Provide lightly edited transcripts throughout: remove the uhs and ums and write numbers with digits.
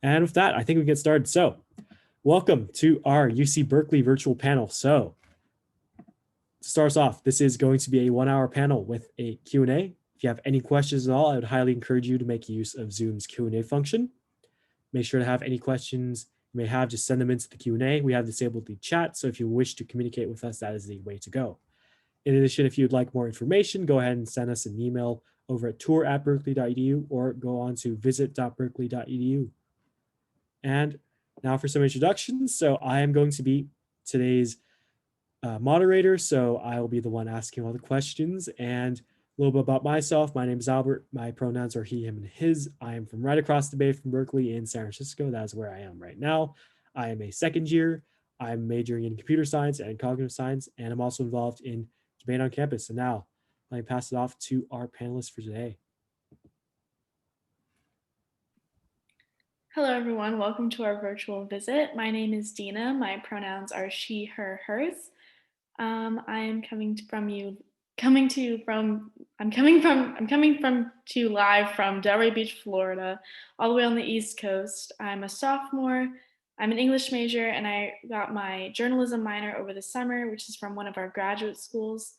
And with that, I think we get started. So welcome to our UC Berkeley virtual panel. So to start us off, this is going to be a 1-hour panel with a Q&A. If you have any questions at all, I would highly encourage you to make use of Zoom's Q&A function. Make sure to have any questions you may have, just send them into the Q&A. We have disabled the chat, so if you wish to communicate with us, that is the way to go. In addition, if you'd like more information, go ahead and send us an email over at tour@berkeley.edu or go on to visit.berkeley.edu. And now for some introductions. So I am going to be today's moderator. So I will be the one asking all the questions. And a little bit about myself. My name is Albert. My pronouns are he, him, and his. I am from right across the bay from Berkeley in San Francisco. That is where I am right now. I am a second year. I'm majoring in computer science and cognitive science, and I'm also involved in debate on campus. And now let me pass it off to our panelists for today. Hello, everyone. Welcome to our virtual visit. My name is Dina. My pronouns are she, her, hers. I am coming from to live from Delray Beach, Florida, all the way on the East Coast. I'm a sophomore. I'm an English major, and I got my journalism minor over the summer, which is from one of our graduate schools,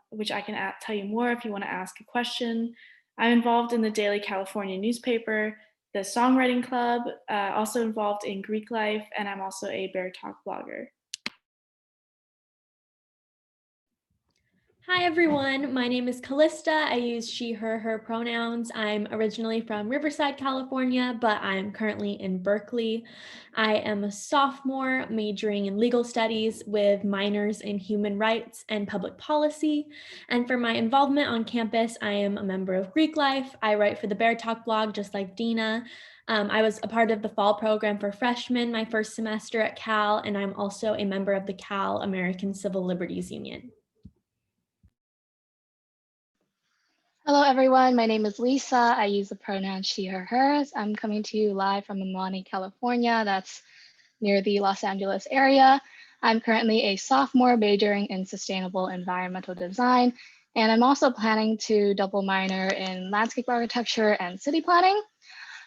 which I can tell you more if you want to ask a question. I'm involved in the Daily California newspaper, the Songwriting Club, also involved in Greek life, and I'm also a Bear Talk blogger. Hi everyone, my name is Kalysta. I use she, her pronouns. I'm originally from Riverside, California, but I'm currently in Berkeley. I am a sophomore majoring in legal studies with minors in human rights and public policy. And for my involvement on campus, I am a member of Greek Life. I write for the Bear Talk blog, just like Dina. I was a part of the fall program for freshmen my first semester at Cal, and I'm also a member of the Cal American Civil Liberties Union. Hello, everyone. My name is Lisa. I use the pronoun she, her, hers. I'm coming to you live from Monte, California. That's near the Los Angeles area. I'm currently a sophomore majoring in sustainable environmental design, and I'm also planning to double minor in landscape architecture and city planning.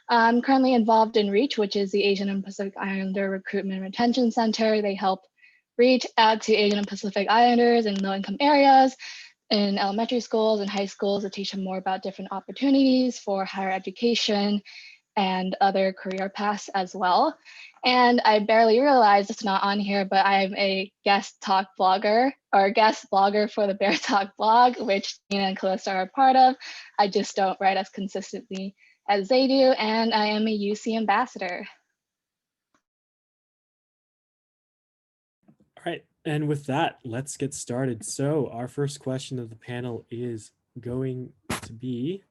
I'm currently involved in REACH, which is the Asian and Pacific Islander Recruitment and Retention Center. They help reach out to Asian and Pacific Islanders in low-income areas in elementary schools and high schools to teach them more about different opportunities for higher education and other career paths as well. And I barely realized it's not on here, but I'm a guest blogger for the Bear Talk blog, which Dina and Kalysta are a part of. I just don't write as consistently as they do, and I am a UC ambassador. All right. And with that, let's get started. So our first question of the panel is going to be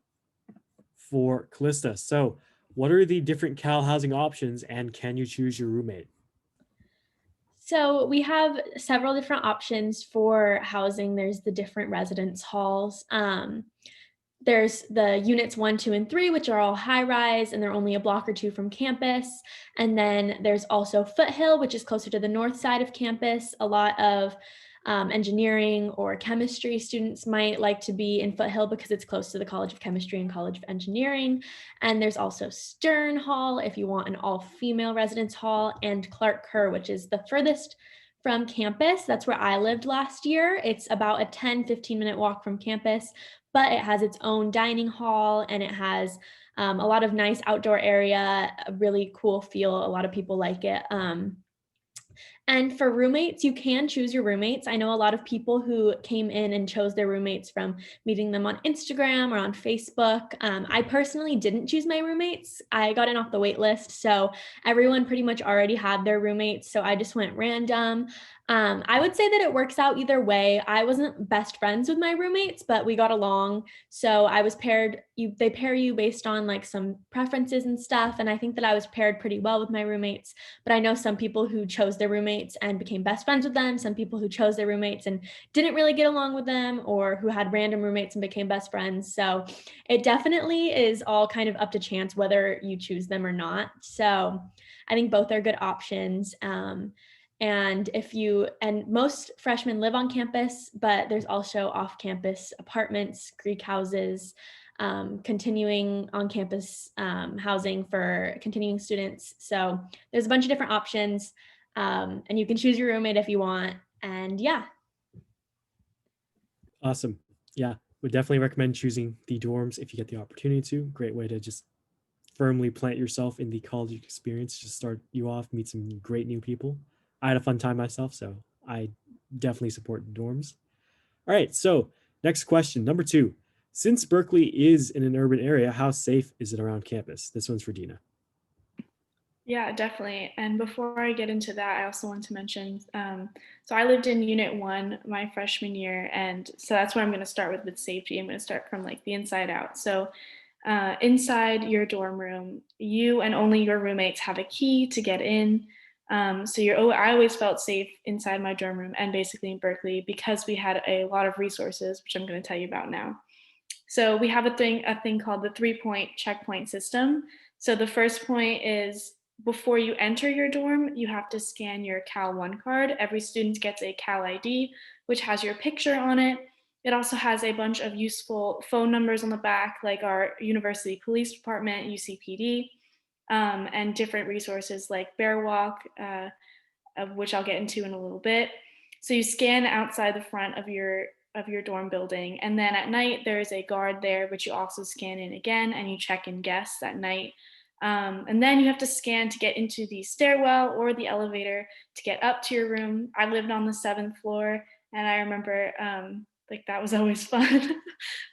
for Kalysta. So what are the different Cal housing options and can you choose your roommate? So we have several different options for housing. There's the different residence halls. There's the units 1, 2, and 3, which are all high rise and they're only a block or two from campus. And then there's also Foothill, which is closer to the north side of campus. A lot of engineering or chemistry students might like to be in Foothill because it's close to the College of Chemistry and College of Engineering. And there's also Stern Hall if you want an all-female residence hall, and Clark Kerr, which is the furthest from campus. That's where I lived last year. It's about a 10-15-minute walk from campus, but it has its own dining hall and it has a lot of nice outdoor area, a really cool feel. A lot of people like it. And for roommates, you can choose your roommates. I know a lot of people who came in and chose their roommates from meeting them on Instagram or on Facebook. I personally didn't choose my roommates. I got in off the wait list, so everyone pretty much already had their roommates, so I just went random. I would say that it works out either way. I wasn't best friends with my roommates, but we got along. So I was paired, they pair you based on like some preferences and stuff. And I think that I was paired pretty well with my roommates, but I know some people who chose their roommates and became best friends with them, some people who chose their roommates and didn't really get along with them, or who had random roommates and became best friends. So it definitely is all kind of up to chance whether you choose them or not. So I think both are good options. And most freshmen live on campus, but there's also off-campus apartments, Greek houses, continuing on campus housing for continuing students. So there's a bunch of different options, and you can choose your roommate if you want. And yeah. Awesome. Yeah, would definitely recommend choosing the dorms if you get the opportunity to. Great way to just firmly plant yourself in the college experience, just start you off, meet some great new people. I had a fun time myself, so I definitely support dorms. All right, so next question, number 2. Since Berkeley is in an urban area, how safe is it around campus? This one's for Dina. Yeah, definitely. And before I get into that, I also want to mention, so I lived in Unit 1 my freshman year, and so that's where I'm going to start with safety. I'm going to start from like the inside out. So inside your dorm room, you and only your roommates have a key to get in. I always felt safe inside my dorm room and basically in Berkeley because we had a lot of resources, which I'm going to tell you about now. So we have a thing called the 3-point checkpoint system. So the first point is before you enter your dorm, you have to scan your Cal 1 card. Every student gets a Cal ID, which has your picture on it. It also has a bunch of useful phone numbers on the back, like our University Police Department, UCPD, and different resources like Bear Walk, of which I'll get into in a little bit. So you scan outside the front of your dorm building, and then at night there is a guard there, which you also scan in again, and you check in guests at night. And then you have to scan to get into the stairwell or the elevator to get up to your room. I lived on the 7th floor, and I remember like that was always fun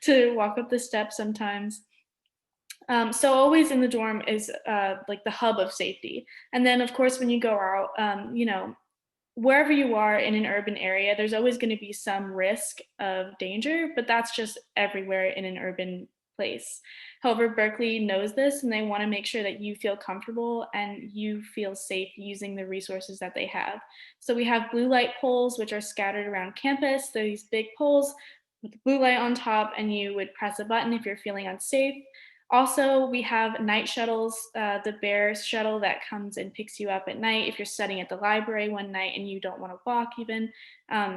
to walk up the steps sometimes. So always in the dorm is like the hub of safety. And then of course, when you go out, wherever you are in an urban area, there's always going to be some risk of danger, but that's just everywhere in an urban place. However, Berkeley knows this, and they want to make sure that you feel comfortable and you feel safe using the resources that they have. So we have blue light poles, which are scattered around campus. They're these big poles with the blue light on top, and you would press a button if you're feeling unsafe. Also, we have night shuttles, the Bear shuttle that comes and picks you up at night. If you're studying at the library one night and you don't want to walk even,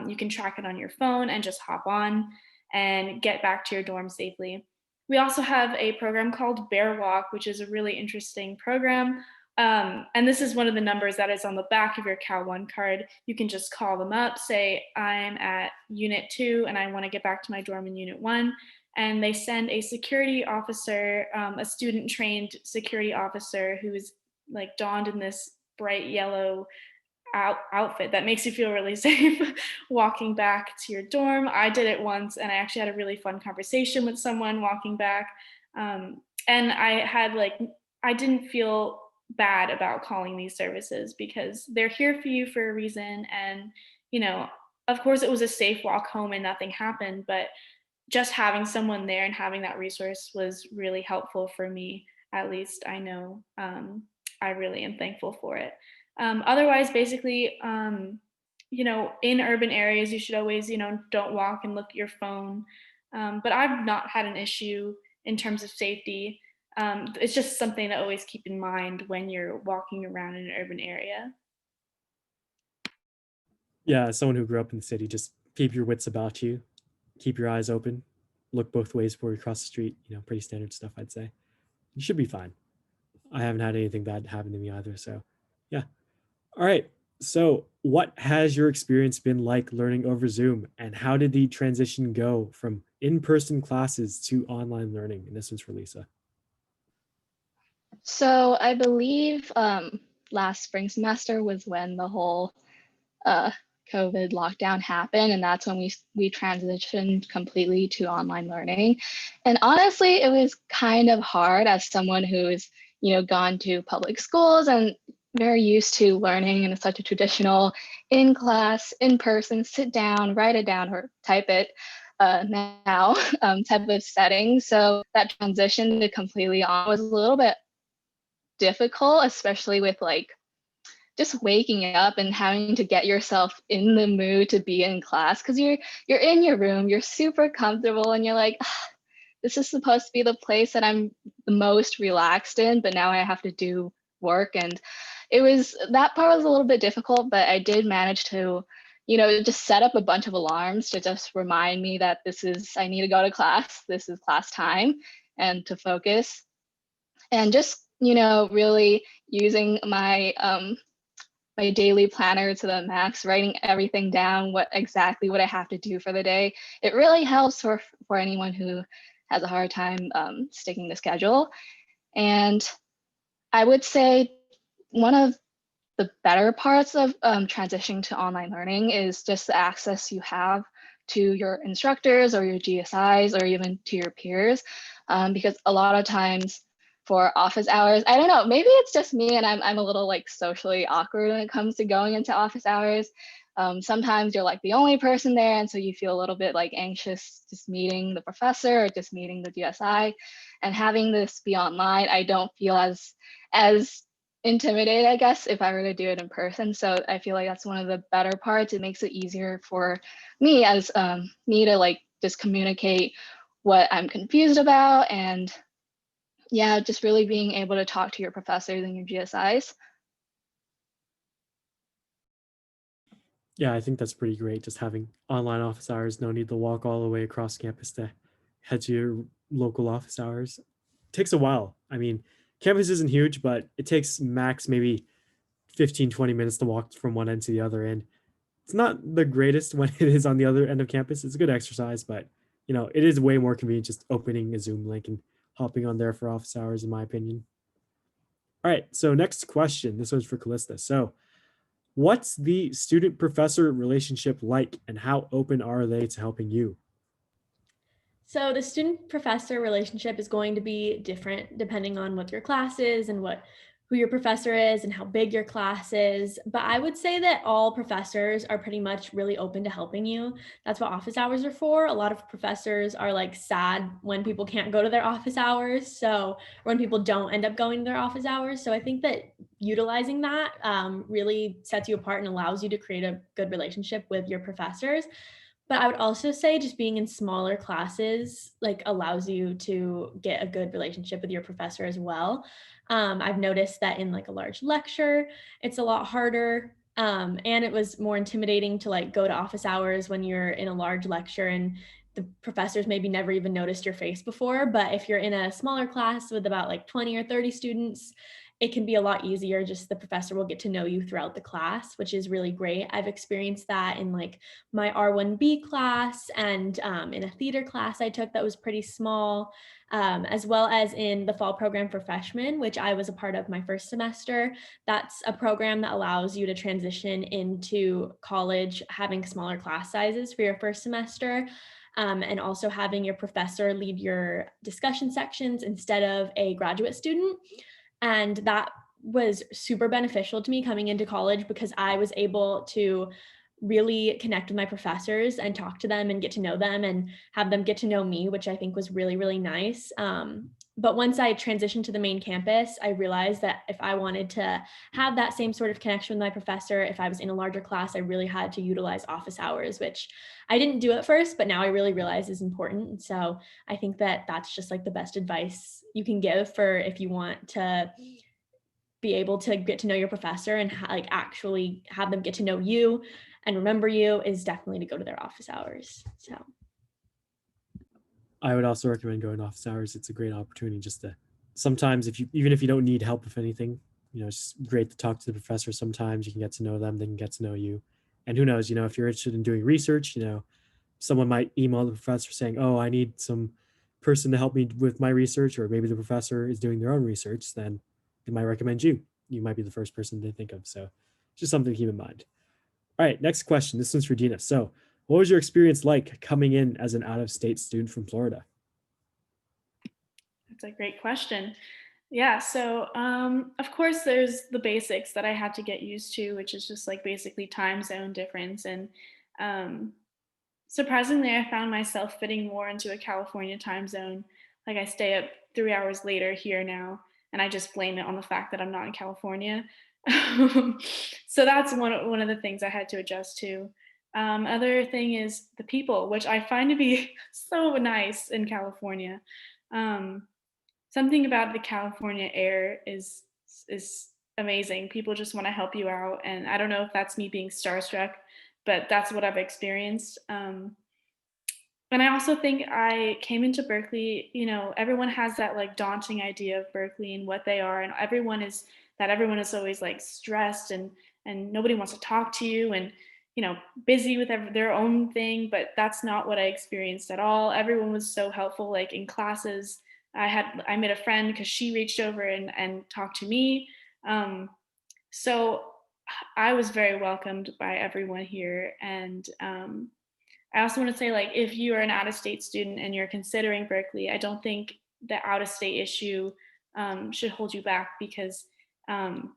you can track it on your phone and just hop on and get back to your dorm safely. We also have a program called Bear Walk, which is a really interesting program. And this is one of the numbers that is on the back of your Cal 1 card. You can just call them up, say, I'm at Unit 2 and I want to get back to my dorm in Unit 1. And they send a security officer, a student trained security officer who is like donned in this bright yellow outfit that makes you feel really safe walking back to your dorm. I did it once and I actually had a really fun conversation with someone walking back. And I didn't feel bad about calling these services because they're here for you for a reason. And, of course it was a safe walk home and nothing happened, but just having someone there and having that resource was really helpful for me. At least I know I really am thankful for it. Otherwise, basically, in urban areas, you should always, don't walk and look at your phone. But I've not had an issue in terms of safety. It's just something to always keep in mind when you're walking around in an urban area. Yeah, as someone who grew up in the city, just keep your wits about you. Keep your eyes open, look both ways before you cross the street, pretty standard stuff, I'd say. You should be fine. I haven't had anything bad happen to me either, so yeah. All right, so what has your experience been like learning over Zoom, and how did the transition go from in-person classes to online learning? And this one's for Lisa. So I believe last spring semester was when the whole COVID lockdown happened, and that's when we transitioned completely to online learning. And honestly, it was kind of hard as someone who's gone to public schools and very used to learning in such a traditional in class, in person, sit down, write it down, or type it now type of setting. So that transition to completely on was a little bit difficult, especially with just waking up and having to get yourself in the mood to be in class, because you're in your room, you're super comfortable, and you're like, this is supposed to be the place that I'm the most relaxed in, but now I have to do work. And that part was a little bit difficult, but I did manage to just set up a bunch of alarms to just remind me that I need to go to class, this is class time, and to focus. And just, really using my my daily planner to the max, writing everything down, exactly what I have to do for the day. It really helps for anyone who has a hard time sticking to schedule. And I would say one of the better parts of transitioning to online learning is just the access you have to your instructors or your GSIs or even to your peers, because a lot of times for office hours, I don't know, maybe it's just me and I'm a little like socially awkward when it comes to going into office hours. Sometimes you're like the only person there, and so you feel a little bit like anxious just meeting the professor or just meeting the GSI. And having this be online, I don't feel as intimidated, I guess, if I were to do it in person. So I feel like that's one of the better parts. It makes it easier for me as me to like just communicate what I'm confused about, and yeah, just really being able to talk to your professors and your GSIs. Yeah, I think that's pretty great. Just having online office hours, no need to walk all the way across campus to head to your local office hours. It takes a while. I mean, campus isn't huge, but it takes max maybe 15, 20 minutes to walk from one end to the other end. It's not the greatest when it is on the other end of campus. It's a good exercise, but it is way more convenient just opening a Zoom link and hopping on there for office hours, in my opinion. All right, so next question. This one's for Kalysta. So what's the student-professor relationship like, and how open are they to helping you? So the student-professor relationship is going to be different depending on what your class is and who your professor is and how big your class is. But I would say that all professors are pretty much really open to helping you. That's what office hours are for. A lot of professors are like sad when people can't go to their office hours. So when people don't end up going to their office hours. So I think that utilizing that really sets you apart and allows you to create a good relationship with your professors. But I would also say just being in smaller classes like allows you to get a good relationship with your professor as well. I've noticed that in like a large lecture, it's a lot harder. And it was more intimidating to like go to office hours when you're in a large lecture and the professors maybe never even noticed your face before. But if you're in a smaller class with about like 20 or 30 students, it can be a lot easier. Just the professor will get to know you throughout the class, which is really great. I've experienced that in like my R1B class and in a theater class I took that was pretty small, as well as in the fall program for freshmen, which I was a part of my first semester. That's a program that allows you to transition into college having smaller class sizes for your first semester. And also having your professor lead your discussion sections instead of a graduate student. And that was super beneficial to me coming into college because I was able to really connect with my professors and talk to them and get to know them and have them get to know me, which I think was really, really nice. But once I transitioned to the main campus, I realized that if I wanted to have that same sort of connection with my professor, if I was in a larger class, I really had to utilize office hours, which I didn't do at first, but now I really realize is important. And so I think that that's just like the best advice you can give for if you want to be able to get to know your professor and like actually have them get to know you and remember you is definitely to go to their office hours. So I would also recommend going to office hours. It's a great opportunity just to sometimes even if you don't need help with anything, it's great to talk to the professor. Sometimes you can get to know them, they can get to know you. And who knows, if you're interested in doing research, someone might email the professor saying, oh, I need some person to help me with my research, or maybe the professor is doing their own research, then they might recommend you. You might be the first person they think of. So just something to keep in mind. All right, next question. This one's for Dina. So what was your experience like coming in as an out-of-state student from Florida? That's a great question. Yeah, so of course there's the basics that I had to get used to, which is just like basically time zone difference. And um, surprisingly, I found myself fitting more into a California time zone. Like I stay up 3 hours later here now, and I just blame it on the fact that I'm not in California. So that's one of the things I had to adjust to. Other thing is the people, which I find to be so nice in California. Um, Something about the California air is amazing. People just want to help you out, and I don't know if that's me being starstruck, but that's what I've experienced. And I also think I came into Berkeley, you know, everyone has that like daunting idea of Berkeley and what they are, and everyone is always like stressed and nobody wants to talk to you and you know busy with their own thing, but that's not what I experienced at all. Everyone was so helpful, like in classes. I made a friend because she reached over and talked to me. So I was very welcomed by everyone here, and I also want to say, like, if you are an out-of-state student and you're considering Berkeley, I don't think the out-of-state issue should hold you back because um,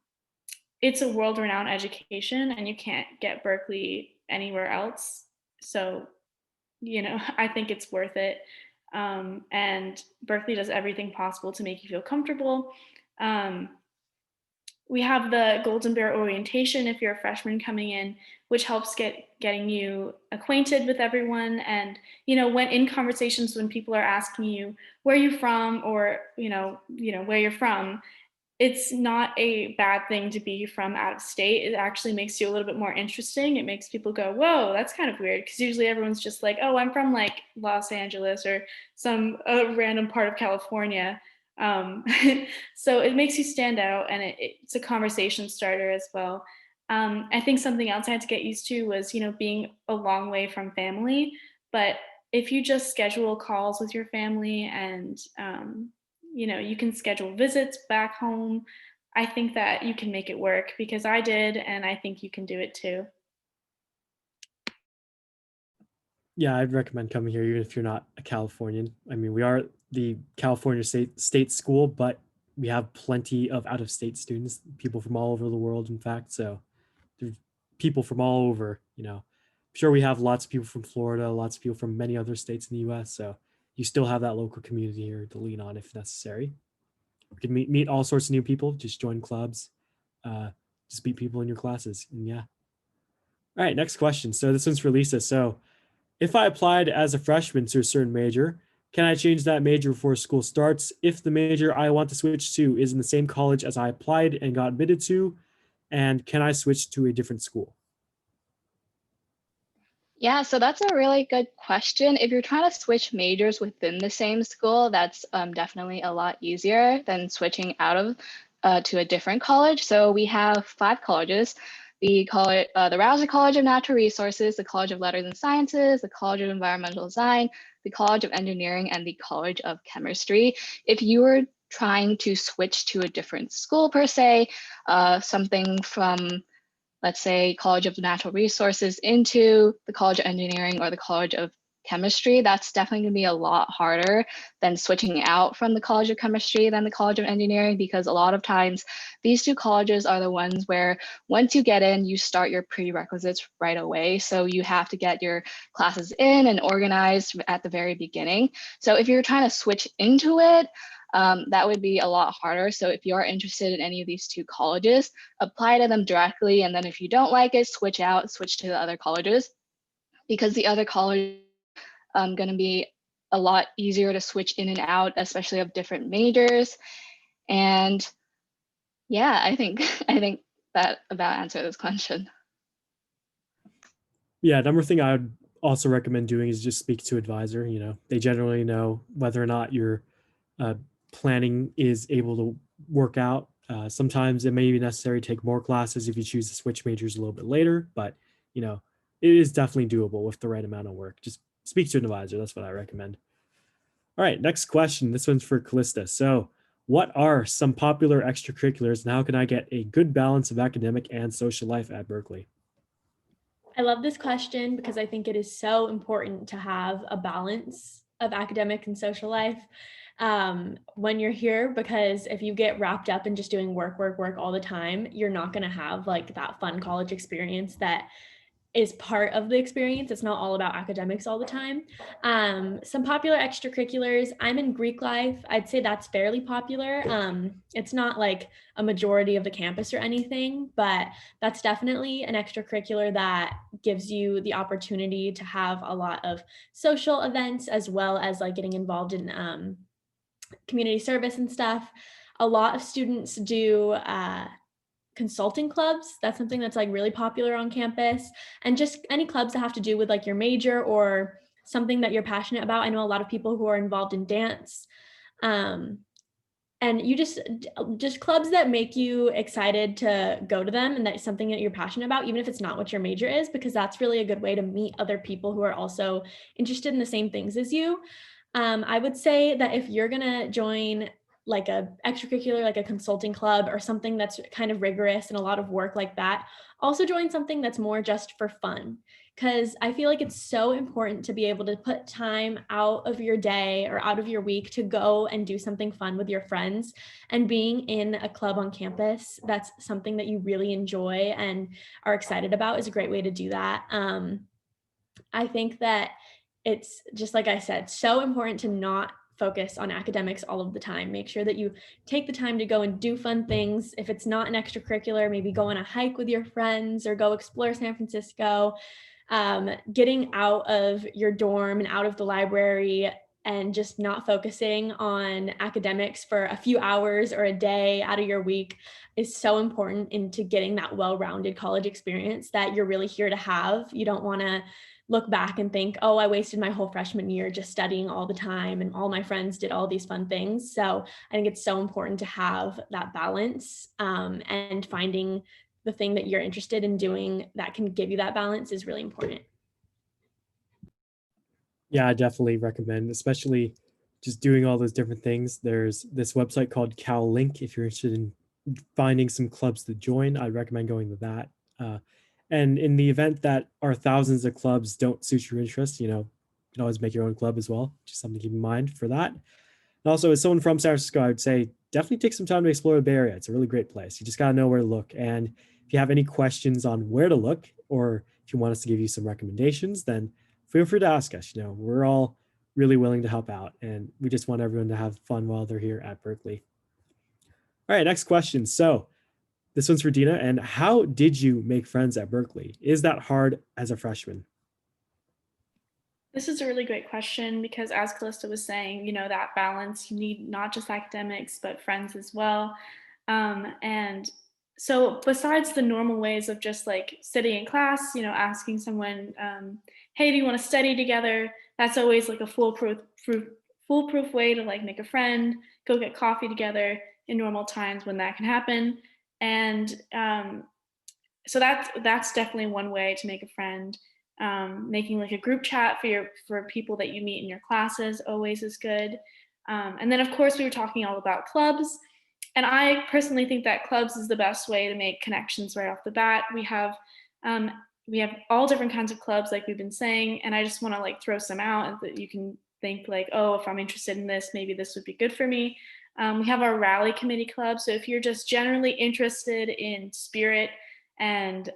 it's a world-renowned education, and you can't get Berkeley anywhere else. So, you know, I think it's worth it. And Berkeley does everything possible to make you feel comfortable. Um, we have the Golden Bear orientation if you're a freshman coming in, which helps getting you acquainted with everyone. And you know, when in conversations when people are asking you where you're from or where you're from, it's not a bad thing to be from out of state. It actually makes you a little bit more interesting. It makes people go, whoa, that's kind of weird. Because usually everyone's just like, oh, I'm from like Los Angeles or some random part of California. Um, so it makes you stand out, and it's a conversation starter as well. I think something else I had to get used to was, you know, being a long way from family. But if you just schedule calls with your family and you know, you can schedule visits back home, I think that you can make it work because I did, and I think you can do it too. Yeah, I'd recommend coming here even if you're not a Californian. I mean, we are the California state school, but we have plenty of out-of-state students, people from all over the world, in fact. So there's people from all over, you know. I'm sure we have lots of people from Florida, lots of people from many other states in the US. So you still have that local community here to lean on if necessary. You can meet all sorts of new people, just join clubs, uh, just meet people in your classes. And yeah. All right, next question. So this one's for Lisa. So if I applied as a freshman to a certain major, can I change that major before school starts if the major I want to switch to is in the same college as I applied and got admitted to? And can I switch to a different school? Yeah, so that's a really good question. If you're trying to switch majors within the same school, that's definitely a lot easier than switching out of to a different college. So we have 5 colleges: the Rouser College of Natural Resources, the College of Letters and Sciences, the College of Environmental Design, the College of Engineering, and the College of Chemistry. If you were trying to switch to a different school per se, something from, let's say, College of Natural Resources into the College of Engineering or the College of Chemistry, that's definitely going to be a lot harder than switching out from the College of Chemistry than the College of Engineering, because a lot of times these 2 colleges are the ones where once you get in, you start your prerequisites right away. So you have to get your classes in and organized at the very beginning. So if you're trying to switch into it, that would be a lot harder. So if you are interested in any of these 2 colleges, apply to them directly. And then if you don't like it, switch to the other colleges, because the other college going to be a lot easier to switch in and out, especially of different majors. And yeah, I think that about answered this question. Yeah, another thing I would also recommend doing is just speak to advisor. You know, they generally know whether or not your planning is able to work out. Sometimes it may be necessary to take more classes if you choose to switch majors a little bit later, but you know, it is definitely doable with the right amount of work. Just speak to an advisor. That's what I recommend. All right, next question. This one's for Kalysta. So, what are some popular extracurriculars and how can I get a good balance of academic and social life at Berkeley? I love this question because I think it is so important to have a balance of academic and social life when you're here, because if you get wrapped up in just doing work all the time, you're not going to have like that fun college experience that is part of the experience. It's not all about academics all the time. Some popular extracurriculars, I'm in Greek life. I'd say that's fairly popular. It's not like a majority of the campus or anything, but that's definitely an extracurricular that gives you the opportunity to have a lot of social events, as well as like getting involved in community service and stuff. A lot of students do consulting clubs. That's something that's like really popular on campus, and just any clubs that have to do with like your major or something that you're passionate about. I know a lot of people who are involved in dance. And you just clubs that make you excited to go to them, and that's something that you're passionate about, even if it's not what your major is, because that's really a good way to meet other people who are also interested in the same things as you. I would say that if you're gonna join like a extracurricular, like a consulting club or something that's kind of rigorous and a lot of work like that, also join something that's more just for fun. Because I feel like it's so important to be able to put time out of your day or out of your week to go and do something fun with your friends. And being in a club on campus that's something that you really enjoy and are excited about is a great way to do that. I think that it's just like I said, so important to not focus on academics all of the time. Make sure that you take the time to go and do fun things. If it's not an extracurricular, maybe go on a hike with your friends or go explore San Francisco. Getting out of your dorm and out of the library and just not focusing on academics for a few hours or a day out of your week is so important into getting that well-rounded college experience that you're really here to have. You don't want to look back and think, oh, I wasted my whole freshman year just studying all the time and all my friends did all these fun things. So I think it's so important to have that balance, and finding the thing that you're interested in doing that can give you that balance is really important. Yeah, I definitely recommend, especially just doing all those different things. There's this website called Cal Link. If you're interested in finding some clubs to join, I'd recommend going to that. And in the event that our thousands of clubs don't suit your interests, you can always make your own club as well. Just something to keep in mind for that. And also, as someone from San Francisco, I would say definitely take some time to explore the Bay Area. It's a really great place. You just got to know where to look. And if you have any questions on where to look, or if you want us to give you some recommendations, then feel free to ask us. We're all really willing to help out, and we just want everyone to have fun while they're here at Berkeley. All right, next question. So this one's for Dina. And how did you make friends at Berkeley? Is that hard as a freshman? This is a really great question because, as Kalysta was saying, that balance, you need not just academics, but friends as well. And so besides the normal ways of just like sitting in class, asking someone, hey, do you want to study together? That's always like a foolproof way to like make a friend, go get coffee together in normal times when that can happen. And so that's definitely one way to make a friend. Making like a group chat for people that you meet in your classes always is good. And then of course we were talking all about clubs, and I personally think that clubs is the best way to make connections right off the bat. We have all different kinds of clubs, like we've been saying, and I just want to like throw some out that you can think like, oh, if I'm interested in this, maybe this would be good for me. We have our rally committee club. So if you're just generally interested in spirit and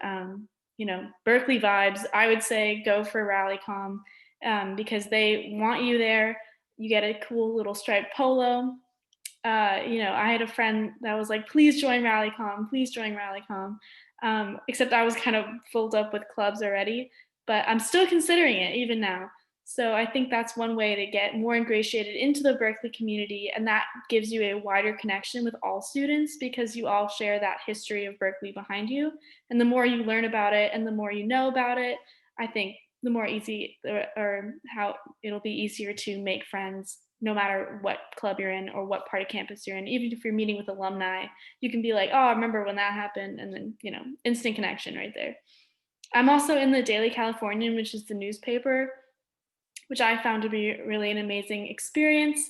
Berkeley vibes, I would say go for RallyCom, because they want you there. You get a cool little striped polo. I had a friend that was like, please join RallyCom, please join RallyCom. Except I was kind of filled up with clubs already, but I'm still considering it even now. So I think that's one way to get more ingratiated into the Berkeley community, and that gives you a wider connection with all students because you all share that history of Berkeley behind you. And the more you learn about it and the more you know about it, I think the more easy or how it'll be easier to make friends no matter what club you're in or what part of campus you're in. Even if you're meeting with alumni, you can be like, oh, I remember when that happened, and then instant connection right there. I'm also in the Daily Californian, which is the newspaper, which I found to be really an amazing experience.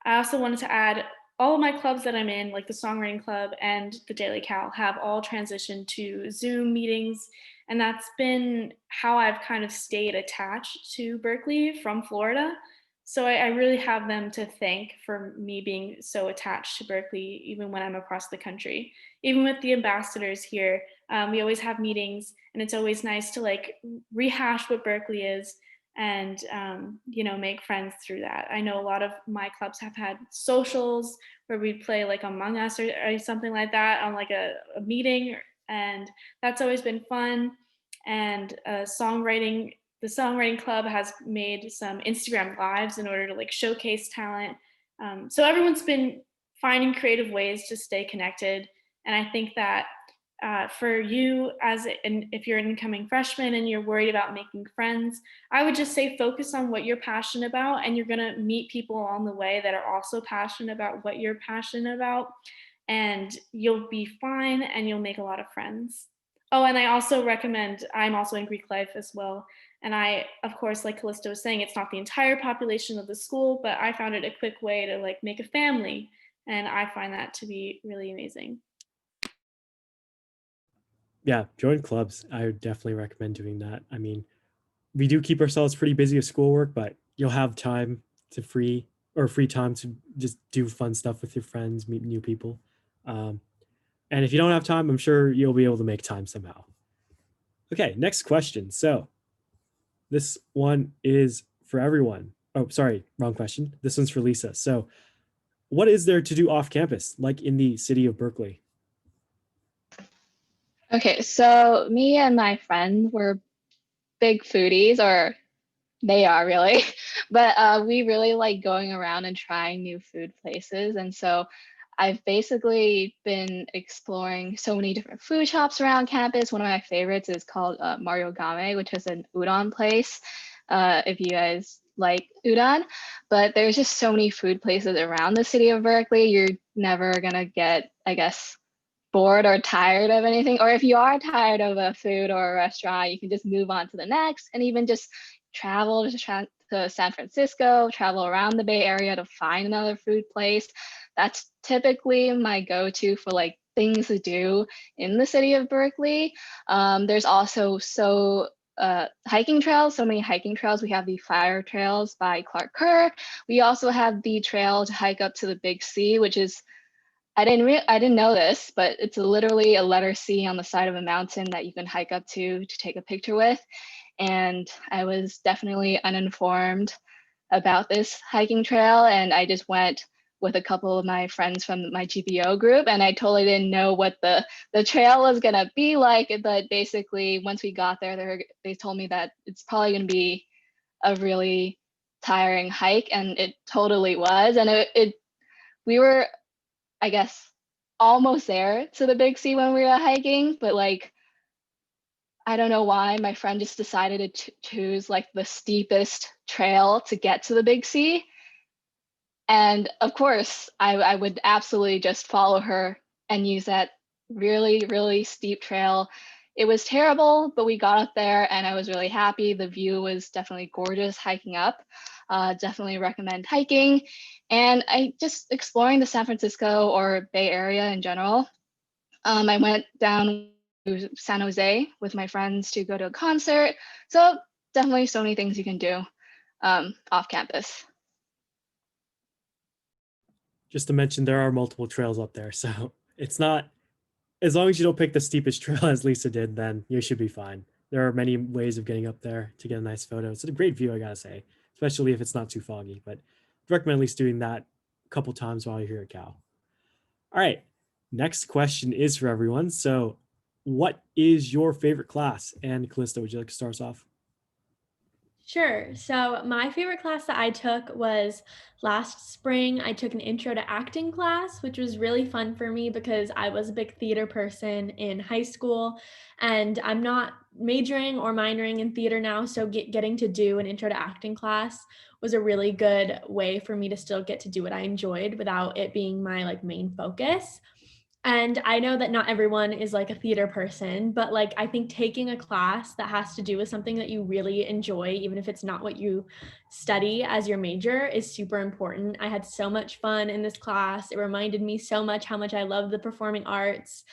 I also wanted to add all of my clubs that I'm in, like the Songwriting Club and the Daily Cal, have all transitioned to Zoom meetings. And that's been how I've kind of stayed attached to Berkeley from Florida. So I really have them to thank for me being so attached to Berkeley, even when I'm across the country. Even with the ambassadors here, we always have meetings, and it's always nice to like rehash what Berkeley is and make friends through that. I know a lot of my clubs have had socials where we'd play like Among Us or something like that on like a meeting, and that's always been fun. And the songwriting club has made some Instagram lives in order to like showcase talent. So everyone's been finding creative ways to stay connected, and I think that For you if you're an incoming freshman and you're worried about making friends, I would just say focus on what you're passionate about, and you're gonna meet people along the way that are also passionate about what you're passionate about, and you'll be fine and you'll make a lot of friends. Oh, and I'm also in Greek life as well. And of course, like Kalysta was saying, it's not the entire population of the school, but I found it a quick way to like make a family. And I find that to be really amazing. Yeah, join clubs. I would definitely recommend doing that. I mean, we do keep ourselves pretty busy with schoolwork, but you'll have time to free time to just do fun stuff with your friends, meet new people. And if you don't have time, I'm sure you'll be able to make time somehow. Okay, next question. So this one is for everyone. Oh, sorry, wrong question. This one's for Lisa. So what is there to do off campus, like in the city of Berkeley? Okay, so me and my friend were big foodies, or they are really, but we really like going around and trying new food places. And so I've basically been exploring so many different food shops around campus. One of my favorites is called Mario Game, which is an udon place, if you guys like udon. But there's just so many food places around the city of Berkeley. You're never gonna get, I guess, bored or tired of anything. Or if you are tired of a food or a restaurant, you can just move on to the next, and even just travel to San Francisco, travel around the Bay Area to find another food place. That's typically my go-to for like things to do in the city of Berkeley. There's also hiking trails, so many hiking trails. We have the Fire Trails by Clark Kerr. We also have the trail to hike up to the Big C, which is, I didn't know this, but it's literally a letter C on the side of a mountain that you can hike up to take a picture with. And I was definitely uninformed about this hiking trail, and I just went with a couple of my friends from my GPO group, and I totally didn't know what the trail was gonna be like. But basically, once we got there, they told me that it's probably gonna be a really tiring hike, and it totally was. And we were, I guess, almost there to the Big C when we were hiking, but like, I don't know why my friend just decided to choose like the steepest trail to get to the Big C. And of course, I would absolutely just follow her and use that really, really steep trail. It was terrible, but we got up there and I was really happy. The view was definitely gorgeous hiking up. Definitely recommend hiking. And I just exploring the San Francisco or Bay Area in general. I went down to San Jose with my friends to go to a concert. So definitely so many things you can do off campus. Just to mention, there are multiple trails up there. So it's not, as long as you don't pick the steepest trail as Lisa did, then you should be fine. There are many ways of getting up there to get a nice photo. It's a great view, I gotta say, especially if it's not too foggy, but I'd recommend at least doing that a couple times while you're here at Cal. All right, next question is for everyone. So what is your favorite class? And Kalysta, would you like to start us off? Sure. So my favorite class that I took was last spring. I took an intro to acting class, which was really fun for me because I was a big theater person in high school, and I'm not majoring or minoring in theater now. So getting to do an intro to acting class was a really good way for me to still get to do what I enjoyed without it being my like main focus. And I know that not everyone is like a theater person, but like I think taking a class that has to do with something that you really enjoy, even if it's not what you study as your major, is super important. I had so much fun in this class. It reminded me so much how much I love the performing arts.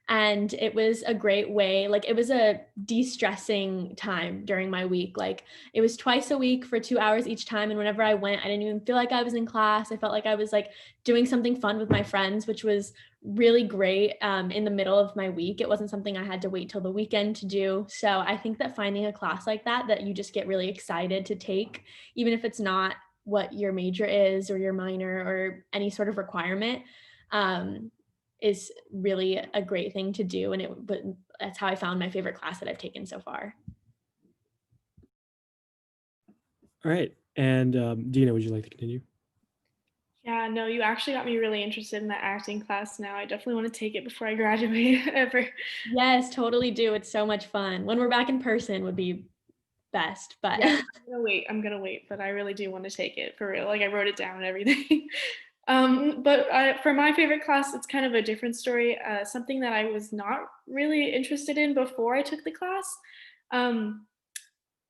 And it was a great way, like it was a de-stressing time during my week. Like it was twice a week for 2 hours each time. And whenever I went, I didn't even feel like I was in class. I felt like I was like doing something fun with my friends, which was really great in the middle of my week. It wasn't something I had to wait till the weekend to do. So I think that finding a class like that you just get really excited to take, even if it's not what your major is or your minor or any sort of requirement, is really a great thing to do. But that's how I found my favorite class that I've taken so far. All right. And Dina, would you like to continue? Yeah, no, you actually got me really interested in that acting class now. I definitely want to take it before I graduate ever. Yes, totally do. It's so much fun. When we're back in person would be best, but Yeah, I'm gonna wait, but I really do want to take it for real. Like I wrote it down and everything. But for my favorite class, it's kind of a different story. Something that I was not really interested in before I took the class. Um,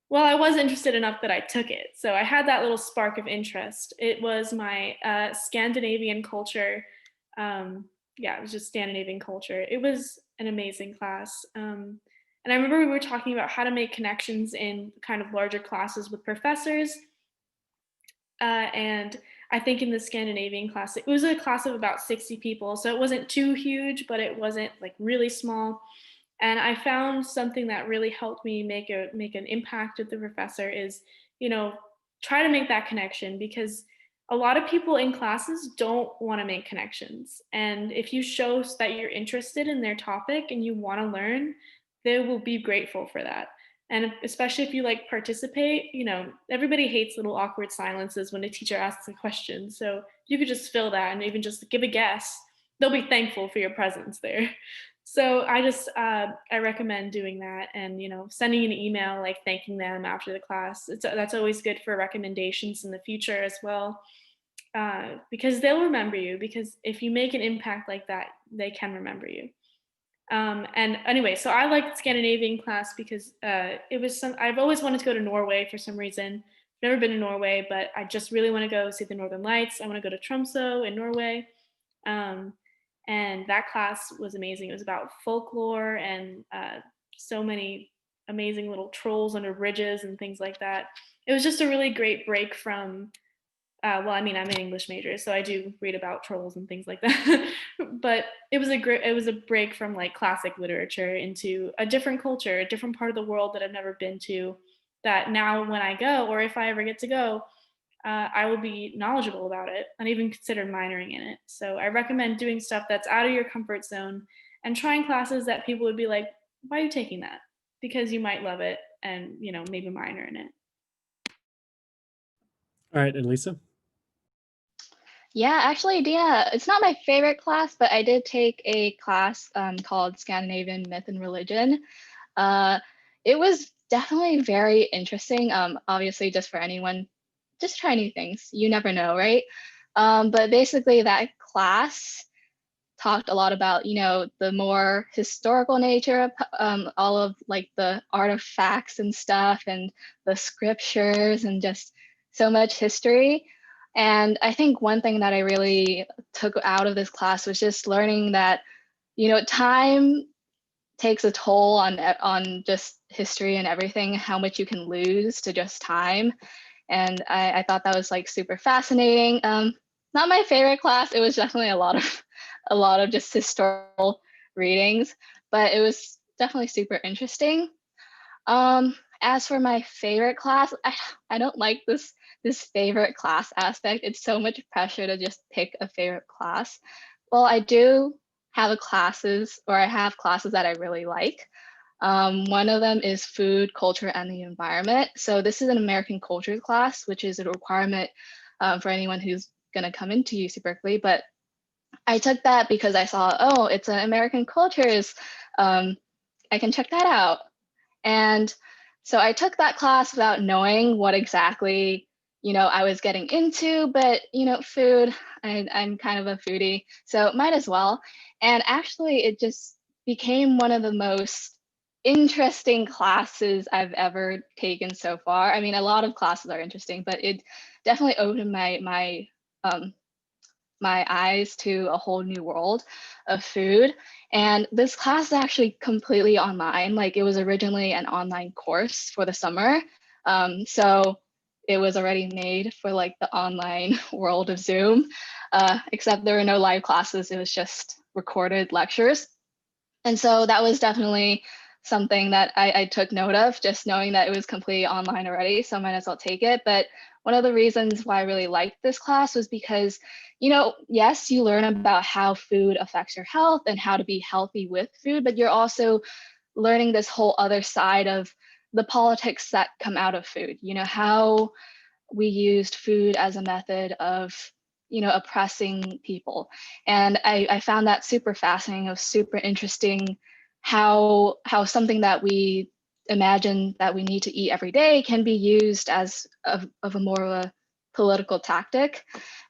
well, I was interested enough that I took it. So I had that little spark of interest. It was my Scandinavian culture. Yeah, it was just Scandinavian culture. It was an amazing class. And I remember we were talking about how to make connections in kind of larger classes with professors. And I think in the Scandinavian class, it was a class of about 60 people. So it wasn't too huge, but it wasn't like really small. And I found something that really helped me make an impact with the professor is, you know, try to make that connection, because a lot of people in classes don't want to make connections. And if you show that you're interested in their topic and you want to learn, they will be grateful for that. And especially if you like participate, you know, everybody hates little awkward silences when a teacher asks a question. So you could just fill that and even just give a guess. They'll be thankful for your presence there. So I recommend doing that, and you know, sending an email like thanking them after the class. That's always good for recommendations in the future as well, because they'll remember you. Because if you make an impact like that, they can remember you. And anyway, so I liked Scandinavian class because it was I've always wanted to go to Norway for some reason. Never been to Norway, but I just really want to go see the Northern Lights. I want to go to Tromsø in Norway. Um, and that class was amazing. It was about folklore and so many amazing little trolls under bridges and things like that. It was just a really great break from well, I mean, I'm an English major, so I do read about trolls and things like that. But it was a break from like classic literature into a different culture, a different part of the world that I've never been to. That now, when I go, or if I ever get to go, I will be knowledgeable about it and even consider minoring in it. So I recommend doing stuff that's out of your comfort zone and trying classes that people would be like, "Why are you taking that?" Because you might love it and you know maybe minor in it. All right, and Lisa? Yeah, actually, Dina, it's not my favorite class, but I did take a class called Scandinavian Myth and Religion. Uh, it was definitely very interesting. Obviously, just for anyone, just try new things. You never know, right? But basically, that class talked a lot about, you know, the more historical nature of all of like the artifacts and stuff and the scriptures and just so much history. And I think one thing that I really took out of this class was just learning that, you know, time takes a toll on just history and everything, how much you can lose to just time. And I thought that was like super fascinating. Not my favorite class. It was definitely a lot of just historical readings, but it was definitely super interesting. As for my favorite class, I don't like this favorite class aspect. It's so much pressure to just pick a favorite class. Well, I do have classes, or I have classes that I really like. One of them is food, culture, and the environment. So this is an American culture class, which is a requirement for anyone who's going to come into UC Berkeley. But I took that because I saw, oh, it's an American cultures. I can check that out. And so I took that class without knowing what exactly, you know, I was getting into, but, you know, food, I'm kind of a foodie, so might as well. And actually, it just became one of the most interesting classes I've ever taken so far. I mean, a lot of classes are interesting, but it definitely opened my eyes to a whole new world of food. And this class is actually completely online. Like it was originally an online course for the summer. So it was already made for like the online world of Zoom, except there were no live classes. It was just recorded lectures. And so that was definitely something that I took note of, just knowing that it was completely online already, so I might as well take it. But one of the reasons why I really liked this class was because, you know, yes, you learn about how food affects your health and how to be healthy with food, but you're also learning this whole other side of the politics that come out of food, you know, how we used food as a method of, oppressing people. And I found that super fascinating. It was super interesting how something that we imagine that we need to eat every day can be used as of a more of a political tactic.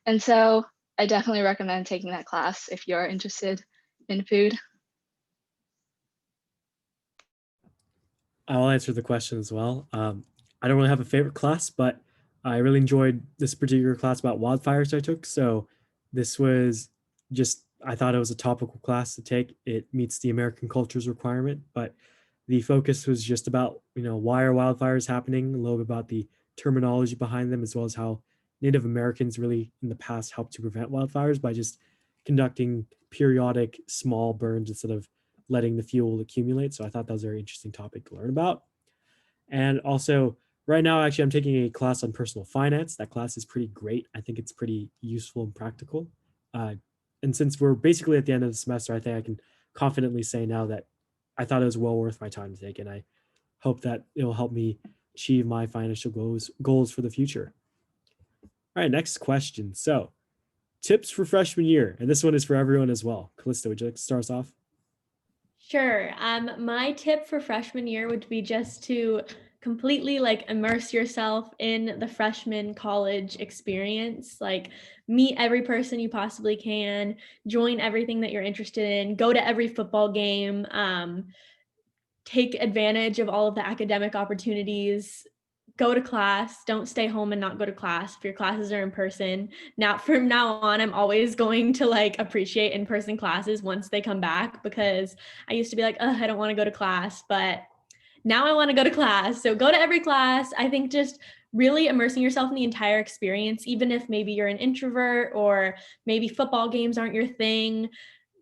And so I definitely recommend taking that class if you're interested in food. I'll answer the question as well. I don't really have a favorite class, but I really enjoyed this particular class about wildfires I took. So this was just, I thought it was a topical class to take. It meets the American cultures requirement, but the focus was just about, why are wildfires happening, a little bit about the terminology behind them, as well as how Native Americans really in the past helped to prevent wildfires by just conducting periodic small burns instead of letting the fuel accumulate. So I thought that was a very interesting topic to learn about. And also, right now, actually, I'm taking a class on personal finance. That class is pretty great. I think it's pretty useful and practical. And since we're basically at the end of the semester, I think I can confidently say now that I thought it was well worth my time to take, and I hope that it will help me achieve my financial goals for the future. All right, next question. So, tips for freshman year, and this one is for everyone as well. Kalysta, would you like to start us off? Sure. My tip for freshman year would be just to completely immerse yourself in the freshman college experience. Meet every person you possibly can, join everything that you're interested in, go to every football game, take advantage of all of the academic opportunities, go to class, don't stay home and not go to class if your classes are in person. Now, from now on, I'm always going to appreciate in-person classes once they come back, because I used to be like, I don't want to go to class, but now I want to go to class. So go to every class. I think just really immersing yourself in the entire experience, even if maybe you're an introvert or maybe football games aren't your thing.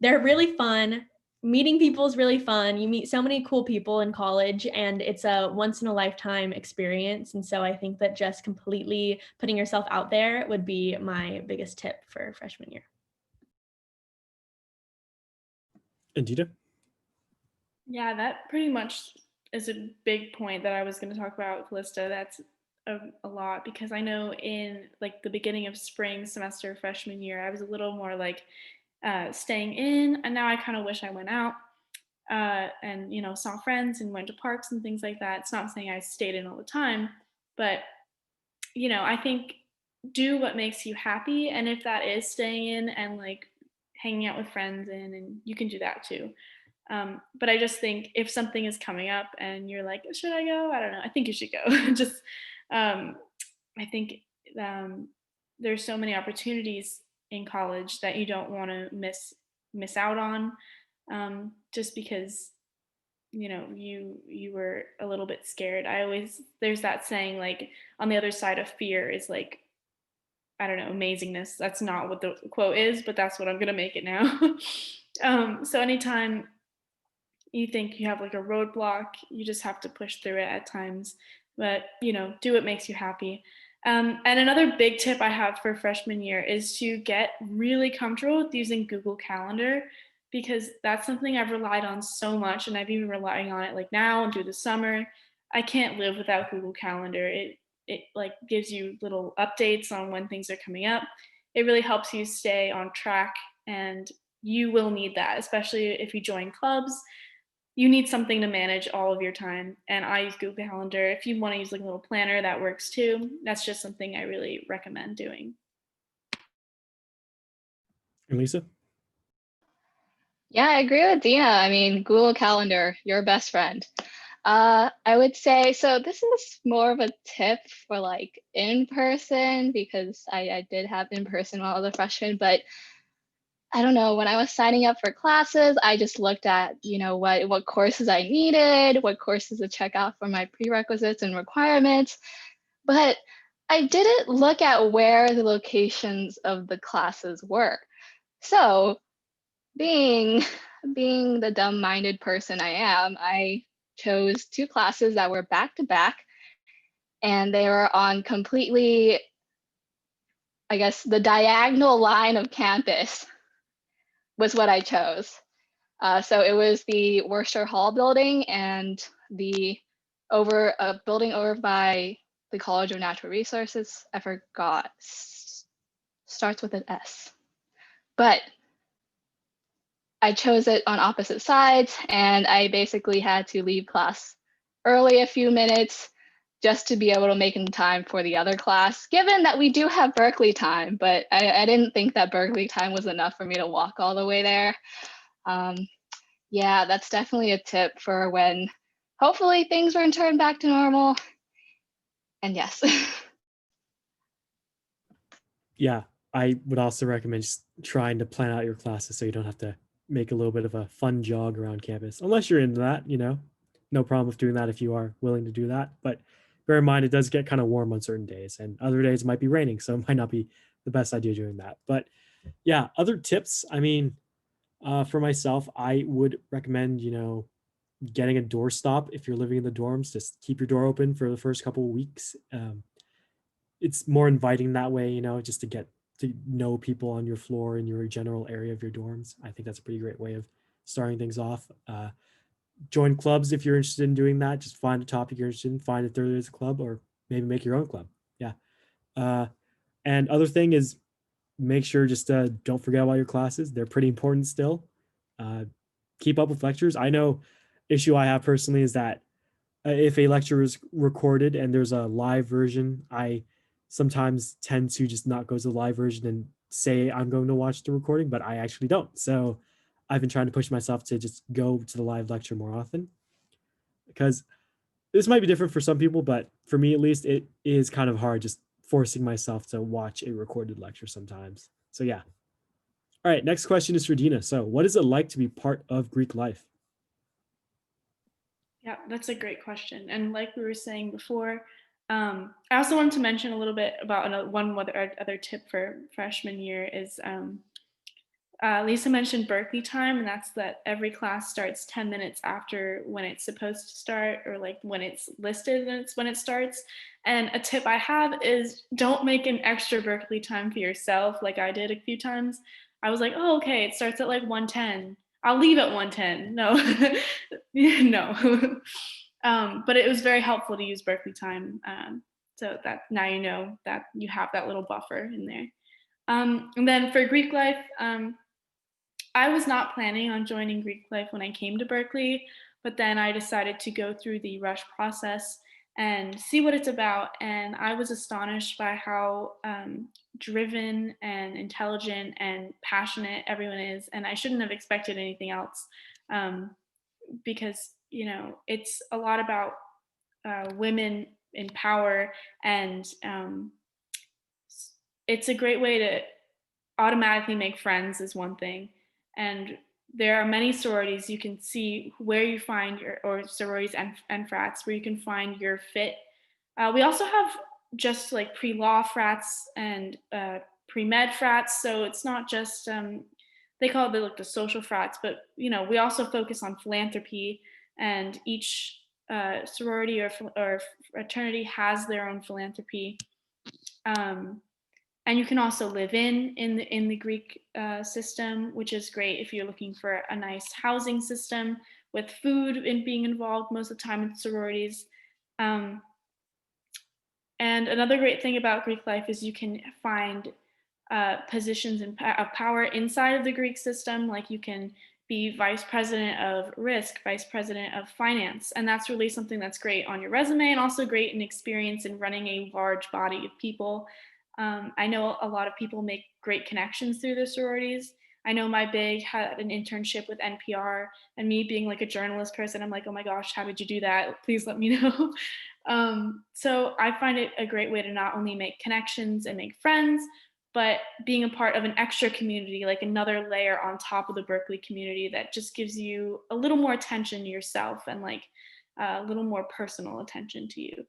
They're really fun. Meeting people is really fun. You meet so many cool people in college, and it's a once in a lifetime experience. And so I think that just completely putting yourself out there would be my biggest tip for freshman year. And Dina? Yeah, that pretty much is a big point that I was going to talk about, Kalysta. That's a lot, because I know in the beginning of spring semester freshman year, I was a little more staying in, and now I kind of wish I went out and saw friends and went to parks and things like that. It's not saying I stayed in all the time, but I think do what makes you happy, and if that is staying in and hanging out with friends and you can do that too. But I just think if something is coming up and you're like, should I go? I don't know. I think you should go. Just I think there's so many opportunities in college that you don't want to miss out on, just because you were a little bit scared. There's that saying, on the other side of fear is I don't know, amazingness. That's not what the quote is, but that's what I'm gonna make it now. So anytime you think you have a roadblock, you just have to push through it at times, but do what makes you happy. And another big tip I have for freshman year is to get really comfortable with using Google Calendar, because that's something I've relied on so much, and I've even relying on it now and through the summer. I can't live without Google Calendar. It gives you little updates on when things are coming up. It really helps you stay on track, and you will need that, especially if you join clubs. You need something to manage all of your time, and I use Google Calendar. If you want to use a little planner, that works too. That's just something I really recommend doing. And Lisa? Yeah, I agree with Dina. I mean, Google Calendar, your best friend. I would say, so this is more of a tip for in person, because I did have in person while I was a freshman, but I don't know, when I was signing up for classes, I just looked at, what courses I needed, what courses to check out for my prerequisites and requirements. But I didn't look at where the locations of the classes were. So being the dumb-minded person I am, I chose 2 classes that were back to back, and they were on completely, I guess, the diagonal line of campus was what I chose. So it was the Worcester Hall building and the building over by the College of Natural Resources. I forgot. starts with an S. But I chose it on opposite sides, and I basically had to leave class early a few minutes just to be able to make in time for the other class, given that we do have Berkeley time, but I didn't think that Berkeley time was enough for me to walk all the way there. Yeah, that's definitely a tip for when hopefully things return back to normal. And yes. Yeah, I would also recommend just trying to plan out your classes so you don't have to make a little bit of a fun jog around campus, unless you're into that, no problem with doing that if you are willing to do that. But bear in mind, it does get kind of warm on certain days, and other days it might be raining, so it might not be the best idea doing that. But yeah, other tips, I mean, for myself, I would recommend, getting a doorstop if you're living in the dorms. Just keep your door open for the first couple of weeks. It's more inviting that way, just to get to know people on your floor in your general area of your dorms. I think that's a pretty great way of starting things off. Join clubs if you're interested in doing that. Just find a topic you're interested in, find if there is a club, or maybe make your own club. Yeah. And other thing is, make sure just don't forget about your classes. They're pretty important still. Keep up with lectures. I know issue I have personally is that if a lecture is recorded and there's a live version, I sometimes tend to just not go to the live version and say I'm going to watch the recording, but I actually don't. So I've been trying to push myself to just go to the live lecture more often, because this might be different for some people, but for me at least, it is kind of hard just forcing myself to watch a recorded lecture sometimes. So yeah. All right, next question is for Dina. So what is it like to be part of Greek life? Yeah, that's a great question. And like we were saying before, I also wanted to mention a little bit about one other tip for freshman year is Lisa mentioned Berkeley time, and that's that every class starts 10 minutes after when it's supposed to start, or like when it's listed and it's when it starts. And a tip I have is don't make an extra Berkeley time for yourself like I did a few times. I was like, oh, okay, it starts at like 1:10. I'll leave at 1:10. No, no. But it was very helpful to use Berkeley time. So that now you know that you have that little buffer in there. And then for Greek life, I was not planning on joining Greek life when I came to Berkeley, but then I decided to go through the rush process and see what it's about. And I was astonished by how driven and intelligent and passionate everyone is. And I shouldn't have expected anything else, because, it's a lot about women in power, and it's a great way to automatically make friends is one thing. And there are many sororities. You can see where you find or sororities and frats where you can find your fit. We also have just like pre-law frats and pre-med frats. So it's not just, they call it the social frats, but we also focus on philanthropy, and each sorority or fraternity has their own philanthropy. And you can also live in the Greek system, which is great if you're looking for a nice housing system with food and being involved most of the time in sororities. And another great thing about Greek life is you can find positions of power inside of the Greek system. Like you can be vice president of risk, vice president of finance. And that's really something that's great on your resume, and also great in experience in running a large body of people. I know a lot of people make great connections through the sororities. I know my big had an internship with NPR, and me being like a journalist person, I'm like, oh my gosh, how did you do that? Please let me know. So I find it a great way to not only make connections and make friends, but being a part of an extra community, like another layer on top of the Berkeley community that just gives you a little more attention to yourself and like a little more personal attention to you.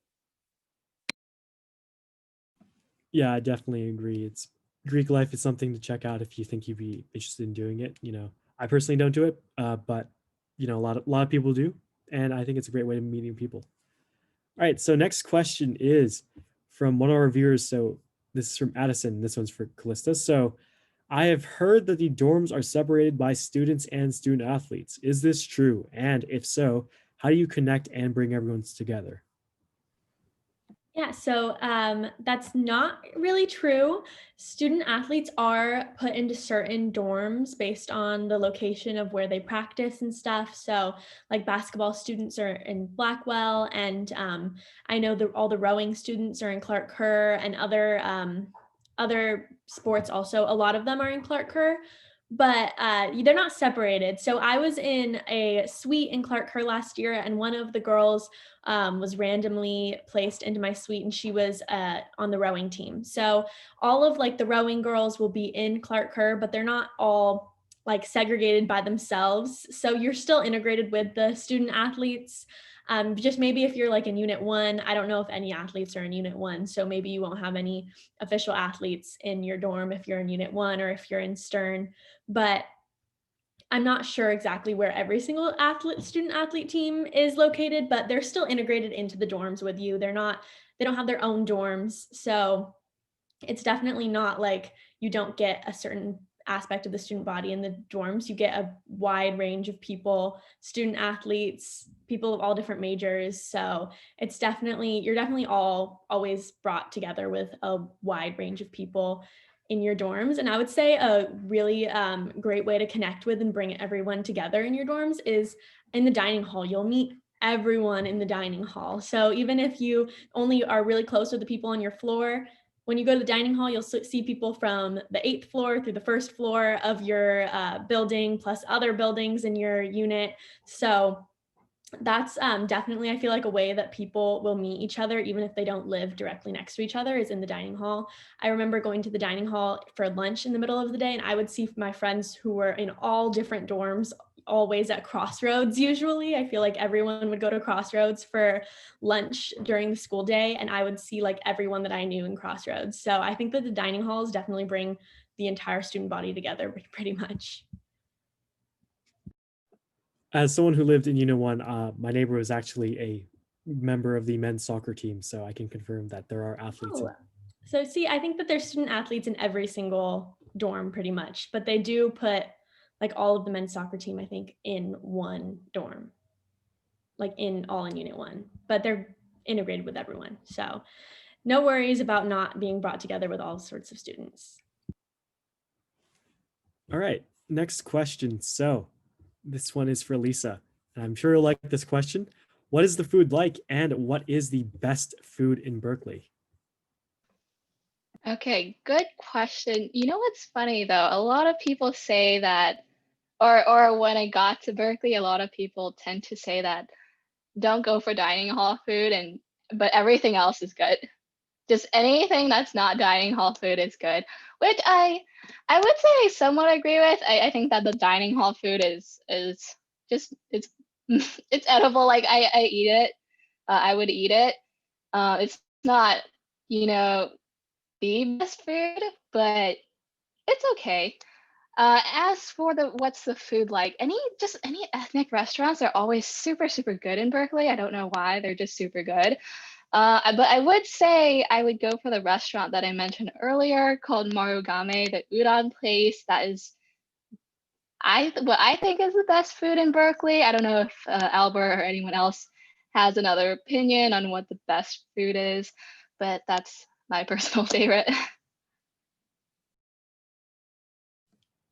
Yeah, I definitely agree. Greek life is something to check out if you think you'd be interested in doing it. I personally don't do it, but a lot of people do, and I think it's a great way of meeting people. All right, so next question is from one of our viewers. So this is from Addison. This one's for Kalysta. So I have heard that the dorms are separated by students and student athletes. Is this true? And if so, how do you connect and bring everyone together? Yeah, so that's not really true. Student athletes are put into certain dorms based on the location of where they practice and stuff. So, like basketball students are in Blackwell, and I know that all the rowing students are in Clark Kerr, and other sports also. A lot of them are in Clark Kerr, but they're not separated. So I was in a suite in Clark Kerr last year, and one of the girls was randomly placed into my suite, and she was on the rowing team. So all of like the rowing girls will be in Clark Kerr, but they're not all like segregated by themselves. So you're still integrated with the student athletes. Just maybe if you're like in unit 1, I don't know if any athletes are in unit 1. So maybe you won't have any official athletes in your dorm if you're in unit 1 or if you're in Stern. But I'm not sure exactly where every single student athlete team is located, but they're still integrated into the dorms with you. They don't have their own dorms. So it's definitely not like you don't get a certain aspect of the student body in the dorms. You get a wide range of people, student athletes, people of all different majors. So you're definitely all always brought together with a wide range of people in your dorms. And I would say a really great way to connect with and bring everyone together in your dorms is in the dining hall. You'll meet everyone in the dining hall. So even if you only are really close with the people on your floor, when you go to the dining hall, you'll see people from the 8th floor through the 1st floor of your building, plus other buildings in your unit. So that's definitely, I feel like, a way that people will meet each other, even if they don't live directly next to each other, is in the dining hall. I remember going to the dining hall for lunch in the middle of the day, and I would see my friends who were in all different dorms always at Crossroads. Usually I feel like everyone would go to Crossroads for lunch during the school day, and I would see like everyone that I knew in Crossroads. So I think that the dining halls definitely bring the entire student body together pretty much. As someone who lived in Unit 1, my neighbor was actually a member of the men's soccer team, so I can confirm that there are athletes. Oh. So see, I think that there's student athletes in every single dorm pretty much, but they do put like all of the men's soccer team, I think, in one dorm, like in unit 1, but they're integrated with everyone. So no worries about not being brought together with all sorts of students. All right, next question. So this one is for Lisa, and I'm sure you'll like this question. What is the food like, and what is the best food in Berkeley? Okay, good question. You know what's funny though? A lot of people say that, or when I got to Berkeley, a lot of people tend to say that don't go for dining hall food, but everything else is good. Just anything that's not dining hall food is good, which I would say I somewhat agree with. I think that the dining hall food is just it's it's edible. Like I eat it. I would eat it. It's not, you know, the best food, but it's okay. As for the what's the food like, any ethnic restaurants are always super, super good in Berkeley. I don't know why, they're just super good. But I would say I would go for the restaurant that I mentioned earlier called Marugame, the udon place. That is what I think is the best food in Berkeley. I don't know if Albert or anyone else has another opinion on what the best food is, but that's my personal favorite.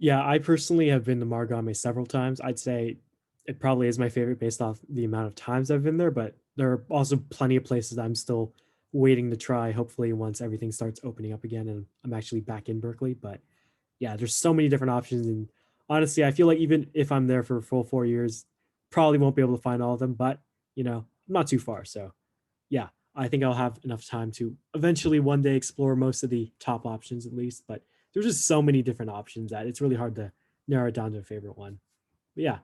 Yeah, I personally have been to Margame several times. I'd say it probably is my favorite based off the amount of times I've been there, but there are also plenty of places I'm still waiting to try, hopefully once everything starts opening up again and I'm actually back in Berkeley. But yeah, there's so many different options. And honestly, I feel like even if I'm there for a full 4 years, probably won't be able to find all of them, but I'm not too far. So yeah, I think I'll have enough time to eventually one day explore most of the top options at least. But there's just so many different options that it's really hard to narrow it down to a favorite one. But yeah,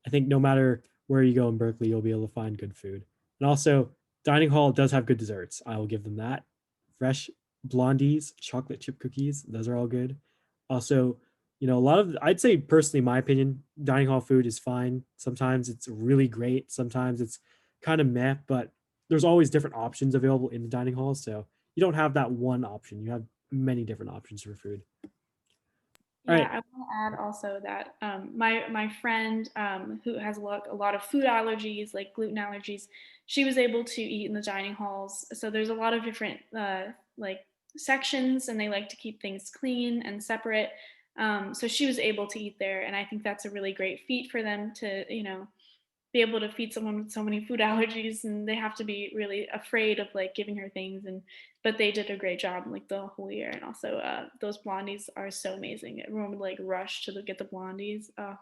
I think no matter where you go in Berkeley, you'll be able to find good food. And also, dining hall does have good desserts. I will give them that. Fresh blondies, chocolate chip cookies, those are all good. Also, a lot of, I'd say personally, my opinion, dining hall food is fine. Sometimes it's really great. Sometimes it's kind of meh, but there's always different options available in the dining hall. So you don't have that one option. You have many different options for food. All Yeah, right. I want to add also that my friend who has a lot of food allergies, like gluten allergies, she was able to eat in the dining halls. So there's a lot of different like sections, and they like to keep things clean and separate. So she was able to eat there, and I think that's a really great feat for them to, be able to feed someone with so many food allergies, and they have to be really afraid of like giving her things. And but they did a great job like the whole year. And also those blondies are so amazing. Everyone would like rush to get the blondies. Oh,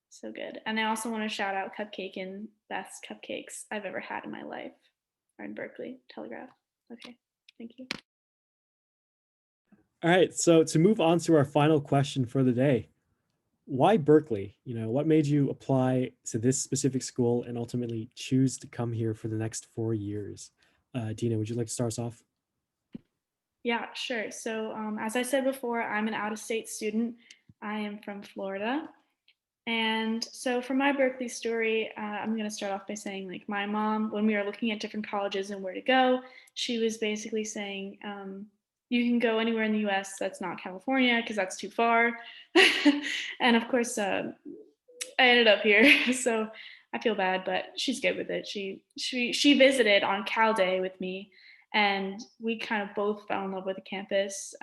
so good. And I also want to shout out Cupcake and best cupcakes I've ever had in my life are in Berkeley Telegraph. Okay, thank you. All right. So to move on to our final question for the day, why Berkeley? What made you apply to this specific school and ultimately choose to come here for the next 4 years? Dina, would you like to start us off? Yeah, sure. So as I said before, I'm an out-of-state student. I am from Florida. And so for my Berkeley story, I'm going to start off by saying like my mom, when we were looking at different colleges and where to go, she was basically saying, you can go anywhere in the US that's not California because that's too far. And of course, I ended up here. So I feel bad, but she's good with it. She visited on Cal Day with me, and we kind of both fell in love with the campus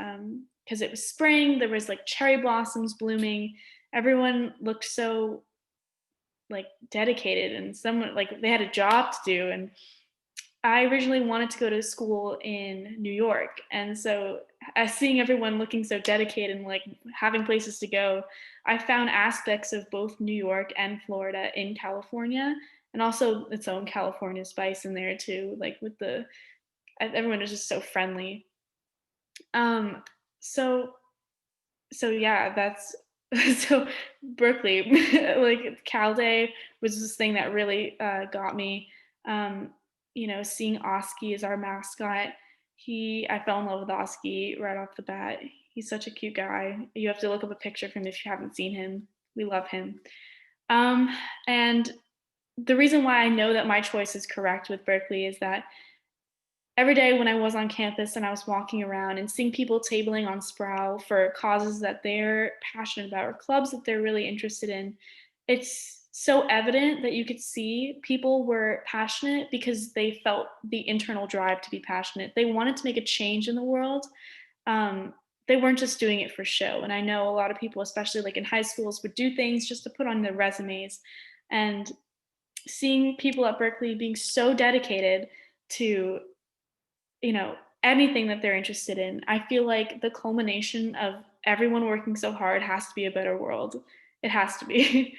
because it was spring. There was like cherry blossoms blooming. Everyone looked so like dedicated, and someone like they had a job to do. And I originally wanted to go to school in New York, and so as seeing everyone looking so dedicated and like having places to go, I found aspects of both New York and Florida in California, and also its own California spice in there too. Like with everyone is just so friendly. Um, so so yeah, that's so Berkeley, like Cal Day was this thing that really got me. Um, seeing Oski as our mascot, I fell in love with Oski right off the bat. He's such a cute guy. You have to look up a picture of him if you haven't seen him. We love him. Um, and the reason why I know that my choice is correct with Berkeley is that every day when I was on campus and I was walking around and seeing people tabling on Sproul for causes that they're passionate about or clubs that they're really interested in, it's so evident that you could see people were passionate because they felt the internal drive to be passionate. They wanted to make a change in the world. Um, they weren't just doing it for show. And I know a lot of people, especially like in high schools, would do things just to put on their resumes. And seeing people at Berkeley being so dedicated to anything that they're interested in, I feel like the culmination of everyone working so hard has to be a better world. It has to be.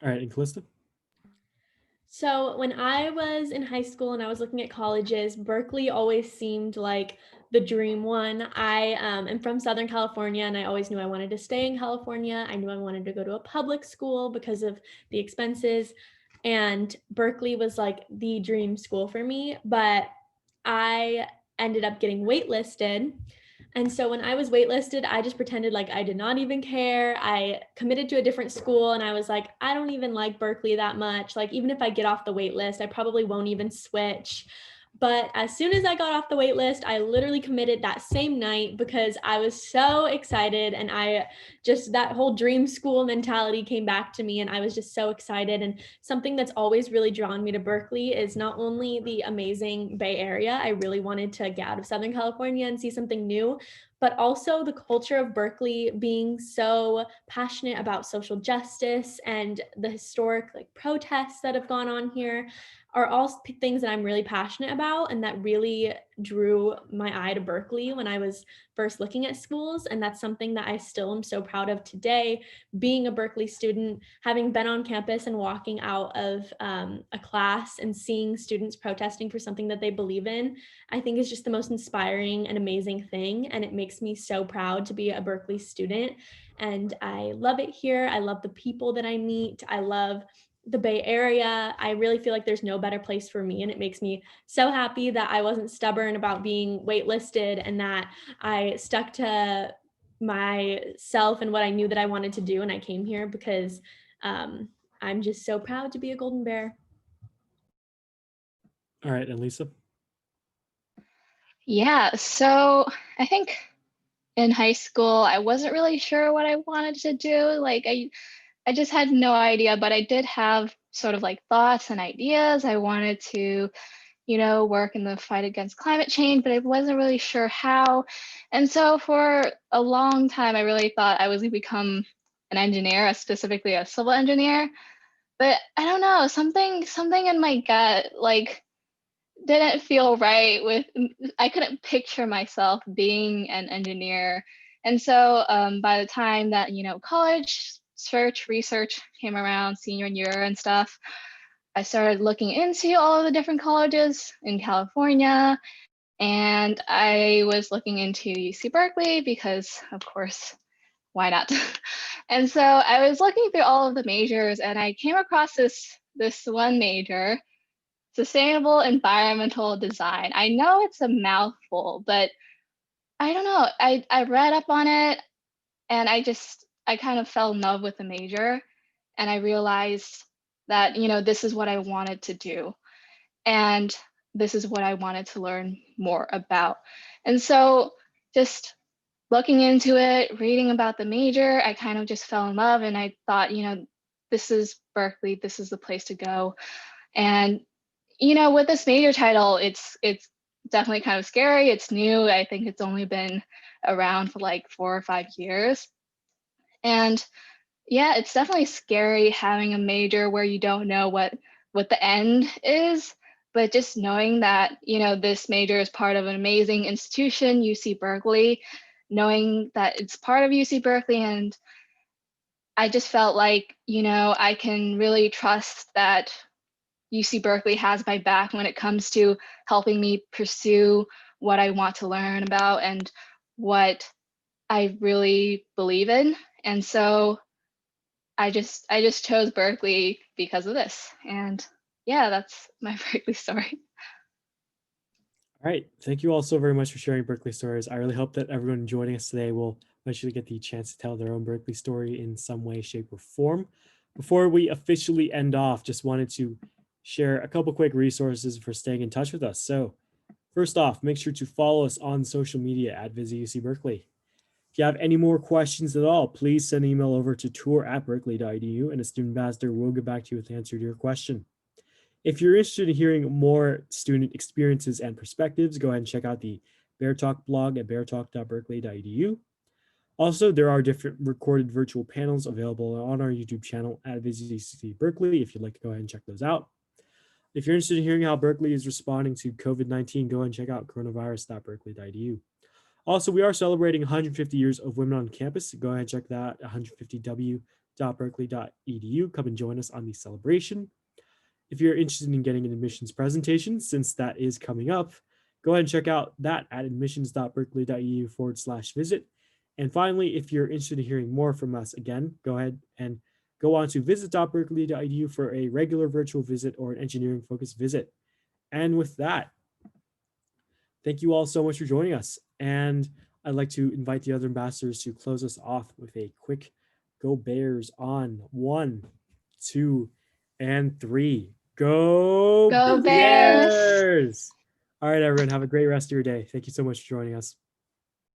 All right. And Kalysta? So when I was in high school and I was looking at colleges, Berkeley always seemed like the dream one. I am from Southern California, and I always knew I wanted to stay in California. I knew I wanted to go to a public school because of the expenses. And Berkeley was like the dream school for me, but I ended up getting waitlisted. And so when I was waitlisted, I just pretended like I did not even care. I committed to a different school, and I was like, I don't even like Berkeley that much. Like, even if I get off the wait list, I probably won't even switch. But as soon as I got off the wait list, I literally committed that same night because I was so excited, and that whole dream school mentality came back to me, and I was just so excited. And something that's always really drawn me to Berkeley is not only the amazing Bay Area. I really wanted to get out of Southern California and see something new, but also the culture of Berkeley being so passionate about social justice and the historic like protests that have gone on here are all things that I'm really passionate about, and that really drew my eye to Berkeley when I was first looking at schools. And that's something that I still am so proud of today, being a Berkeley student, having been on campus and walking out of a class and seeing students protesting for something that they believe in. I think is just the most inspiring and amazing thing. And it makes me so proud to be a Berkeley student. And I love it here. I love the people that I meet. I love the Bay Area. I really feel like there's no better place for me. And it makes me so happy that I wasn't stubborn about being waitlisted, and that I stuck to myself and what I knew that I wanted to do. And I came here because I'm just so proud to be a Golden Bear. All right. And Lisa? Yeah, so I think in high school, I wasn't really sure what I wanted to do. Like I just had no idea, but I did have sort of like thoughts and ideas. I wanted to, work in the fight against climate change, but I wasn't really sure how. And so for a long time, I really thought I was going to become an engineer, specifically a civil engineer. But I don't know, something in my gut like didn't feel right with I couldn't picture myself being an engineer. And so by the time that, college search research came around senior year and stuff, I started looking into all of the different colleges in California, and I was looking into UC Berkeley because, of course, why not? And so I was looking through all of the majors, and I came across this one major, sustainable environmental design. I know it's a mouthful, but I don't know. I read up on it, and I kind of fell in love with the major, and I realized that, this is what I wanted to do. And this is what I wanted to learn more about. And so just looking into it, reading about the major, I kind of just fell in love, and I thought, this is Berkeley, this is the place to go. And, with this major title, it's definitely kind of scary. It's new. I think it's only been around for like 4 or 5 years. And yeah, it's definitely scary having a major where you don't know what the end is, but just knowing that, this major is part of an amazing institution, UC Berkeley, knowing that it's part of UC Berkeley, and I just felt like, I can really trust that UC Berkeley has my back when it comes to helping me pursue what I want to learn about and what I really believe in. And so I just chose Berkeley because of this. And yeah, that's my Berkeley story. All right. Thank you all so very much for sharing Berkeley stories. I really hope that everyone joining us today will eventually get the chance to tell their own Berkeley story in some way, shape, or form. Before we officially end off, just wanted to share a couple quick resources for staying in touch with us. So first off, make sure to follow us on social media at Visit UC Berkeley. If you have any more questions at all, please send an email over to tour@berkeley.edu and a student ambassador will get back to you with the answer to your question. If you're interested in hearing more student experiences and perspectives, go ahead and check out the Bear Talk blog at beartalk.berkeley.edu. Also, there are different recorded virtual panels available on our YouTube channel at Visit UC Berkeley if you'd like to go ahead and check those out. If you're interested in hearing how Berkeley is responding to COVID-19, go ahead and check out coronavirus.berkeley.edu. Also, we are celebrating 150 years of women on campus. Go ahead and check that at 150w.berkeley.edu. Come and join us on the celebration. If you're interested in getting an admissions presentation, since that is coming up, go ahead and check out that at admissions.berkeley.edu/visit. And finally, if you're interested in hearing more from us, again, go ahead and go on to visit.berkeley.edu for a regular virtual visit or an engineering focused visit. And with that, thank you all so much for joining us. And I'd like to invite the other ambassadors to close us off with a quick Go Bears on 1, 2, and 3. Go Go Bears! Bears! All right, everyone, have a great rest of your day. Thank you so much for joining us.